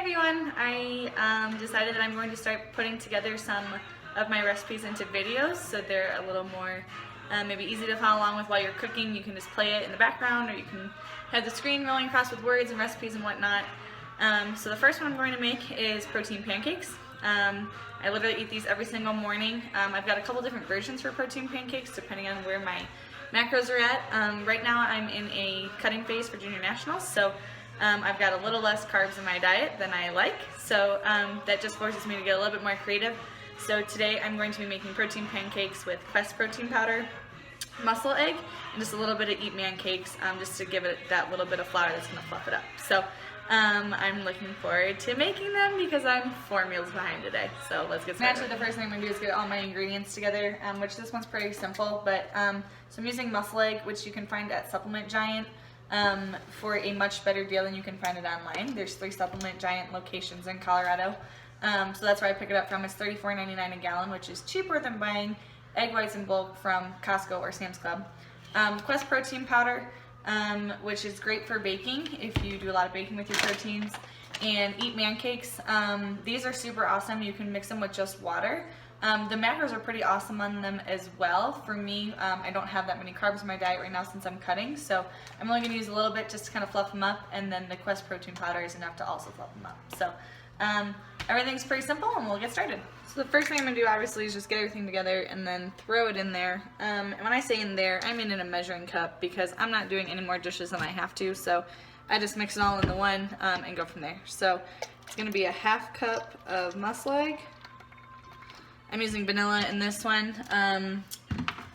everyone, I decided that I'm going to start putting together some of my recipes into videos so they're a little more maybe easy to follow along with while you're cooking. You can just play it in the background, or you can have the screen rolling across with words and recipes and whatnot. So the first one I'm going to make is protein pancakes. I literally eat these every single morning. I've got a couple different versions for protein pancakes depending on where my macros are at. Right now I'm in a cutting phase for junior nationals, so I've got a little less carbs in my diet than I like, so that just forces me to get a little bit more creative. So today I'm going to be making protein pancakes with Quest protein powder, muscle egg, and just a little bit of Eat Man cakes, just to give it that little bit of flour that's going to fluff it up. So I'm looking forward to making them because I'm 4 meals behind today. So let's get started. Actually, the first thing I'm going to do is get all my ingredients together, which this one's pretty simple, but so I'm using muscle egg, which you can find at Supplement Giant for a much better deal than you can find it online. There's 3 Supplement Giant locations in Colorado, so that's where I pick it up from. It's $34.99 a gallon, which is cheaper than buying egg whites in bulk from Costco or Sam's Club. Quest protein powder, which is great for baking if you do a lot of baking with your proteins, and Eat Man cakes. These are super awesome. You can mix them with just water. The macros are pretty awesome on them as well. For me, I don't have that many carbs in my diet right now since I'm cutting, so I'm only going to use a little bit just to kind of fluff them up, and then the Quest protein powder is enough to also fluff them up. So everything's pretty simple, and we'll get started. So the first thing I'm going to do obviously is just get everything together and then throw it in there. And when I say in there, I mean in a measuring cup because I'm not doing any more dishes than I have to, so I just mix it all in the one and go from there. So it's going to be a 1/2 cup of muscle egg. I'm using vanilla in this one.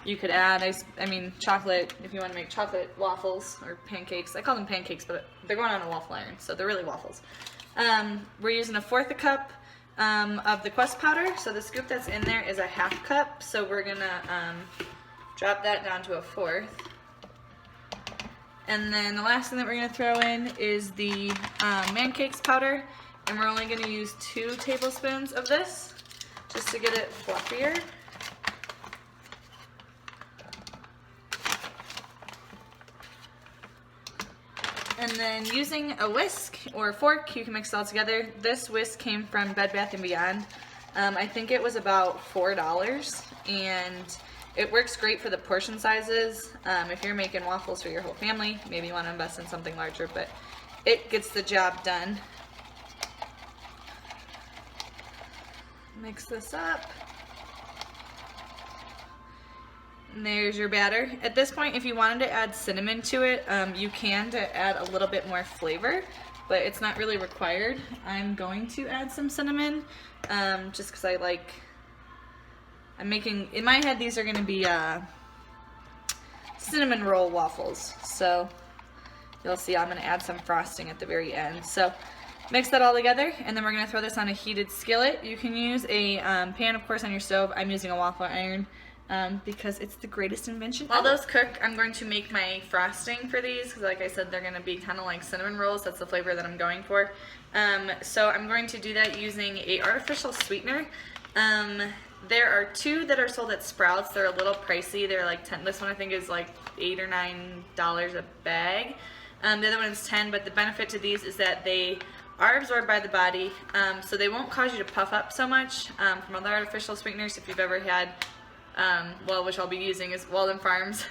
You could add, I mean, chocolate if you want to make chocolate waffles or pancakes. I call them pancakes, but they're going on a waffle iron, so they're really waffles. We're using a 1/4 cup of the Quest powder. So the scoop that's in there is a 1/2 cup. So we're gonna drop that down to a 1/4. And then the last thing that we're gonna throw in is the man cakes powder, and we're only gonna use 2 tablespoons of this, just to get it fluffier. And then using a whisk or a fork, you can mix it all together. This whisk came from Bed Bath & Beyond. I think it was about $4, and it works great for the portion sizes. If you're making waffles for your whole family, maybe you want to invest in something larger, but it gets the job done. Mix this up. And there's your batter. At this point, if you wanted to add cinnamon to it, you can, to add a little bit more flavor, but it's not really required. I'm going to add some cinnamon, just because I'm making, in my head, these are going to be cinnamon roll waffles. So you'll see I'm going to add some frosting at the very end. So mix that all together, and then we're going to throw this on a heated skillet. You can use a pan, of course, on your stove. I'm using a waffle iron because it's the greatest invention. While those cook, I'm going to make my frosting for these because, like I said, they're going to be kind of like cinnamon rolls. That's the flavor that I'm going for. So I'm going to do that using a artificial sweetener. There are 2 that are sold at Sprouts. They're a little pricey. They're like 10. This one I think is like $8 or $9 a bag. The other one is 10, but the benefit to these is that they are absorbed by the body, so they won't cause you to puff up so much. From other artificial sweeteners, if you've ever had, well, which I'll be using is Walden Farms,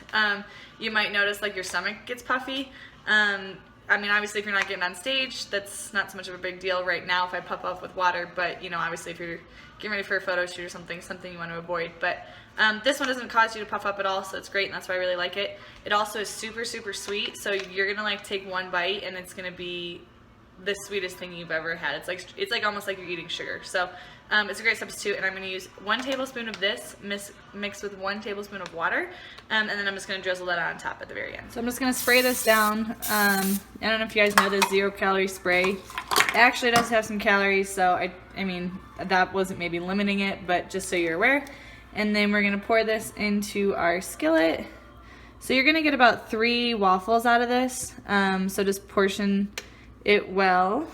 you might notice like your stomach gets puffy. I mean, obviously if you're not getting on stage, that's not so much of a big deal right now if I puff up with water, but you know, obviously if you're getting ready for a photo shoot or something you want to avoid. But this one doesn't cause you to puff up at all, so it's great, and that's why I really like it. It also is super, super sweet, so you're gonna like take one bite and it's gonna be the sweetest thing you've ever had. It's like almost like you're eating sugar. So it's a great substitute, and I'm going to use 1 tablespoon of this mixed with 1 tablespoon of water, and then I'm just going to drizzle that on top at the very end. So I'm just going to spray this down. I don't know if you guys know the 0-calorie spray. It actually does have some calories, so I mean that wasn't maybe limiting it, but just so you're aware. And then we're going to pour this into our skillet. So you're going to get about 3 waffles out of this, so just portion it well,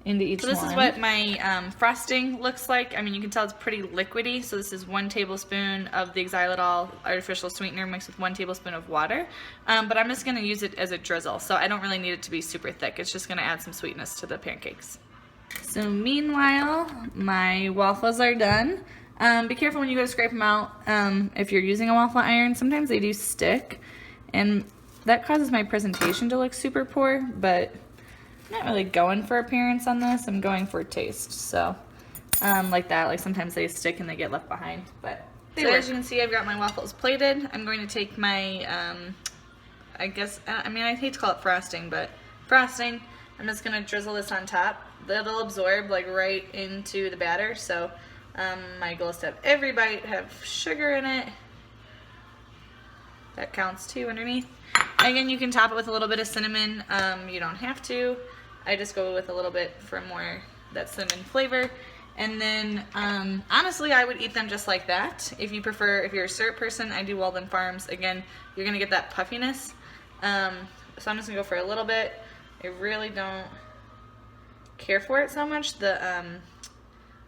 into each one. So this is what my frosting looks like. I mean, you can tell it's pretty liquidy. So this is 1 tablespoon of the xylitol artificial sweetener mixed with 1 tablespoon of water. But I'm just gonna use it as a drizzle. So I don't really need it to be super thick. It's just gonna add some sweetness to the pancakes. So meanwhile, my waffles are done. Be careful when you go to scrape them out. If you're using a waffle iron, sometimes they do stick. And that causes my presentation to look super poor, but I'm not really going for appearance on this. I'm going for taste. So, like that, like sometimes they stick and they get left behind, but so as you can see, I've got my waffles plated. I'm going to take my, I hate to call it frosting, but frosting. I'm just gonna drizzle this on top. It'll absorb like right into the batter. So, my goal is to have every bite have sugar in it. That counts too underneath. Again, you can top it with a little bit of cinnamon. You don't have to. I just go with a little bit for more that cinnamon flavor. And then, honestly, I would eat them just like that. If you prefer, if you're a syrup person, I do Walden Farms. Again, you're gonna get that puffiness. So I'm just gonna go for a little bit. I really don't care for it so much. The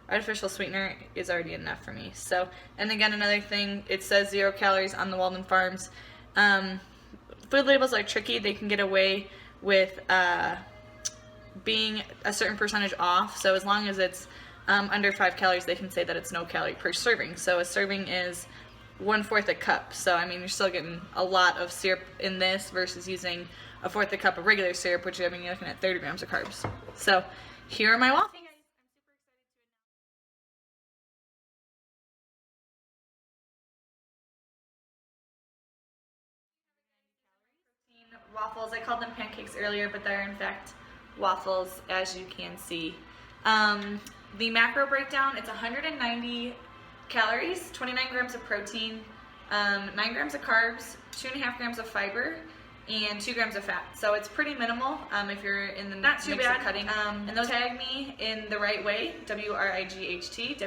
artificial sweetener is already enough for me. So, and again, another thing, it says 0 calories on the Walden Farms. Food labels are tricky. They can get away with being a certain percentage off. So as long as it's under 5 calories, they can say that it's no calorie per serving. So a serving is 1/4 a cup. So I mean, you're still getting a lot of syrup in this versus using 1/4 a cup of regular syrup, which I mean, you're looking at 30 grams of carbs. So here are my waffles. Waffles, I called them pancakes earlier, but they're in fact waffles, as you can see. The macro breakdown, it's 190 calories, 29 grams of protein, 9 grams of carbs, 2.5 grams of fiber, and 2 grams of fat. So it's pretty minimal if you're in the not too bad cutting. And those tag me in the right way, WRIGHT,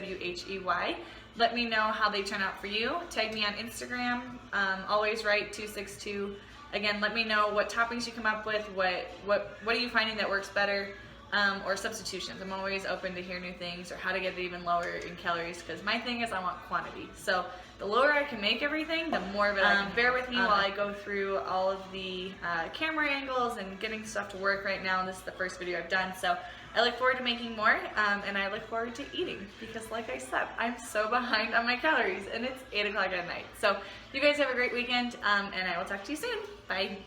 WHEY. Let me know how they turn out for you. Tag me on Instagram, always right 262. Again, let me know what toppings you come up with, what are you finding that works better, or substitutions. I'm always open to hear new things or how to get it even lower in calories, because my thing is I want quantity. So the lower I can make everything, the more of it I can bear with me while I go through all of the camera angles and getting stuff to work right now. This is the first video I've done, so I look forward to making more, and I look forward to eating, because like I said, I'm so behind on my calories, and it's 8 o'clock at night. So you guys have a great weekend, and I will talk to you soon. Bye.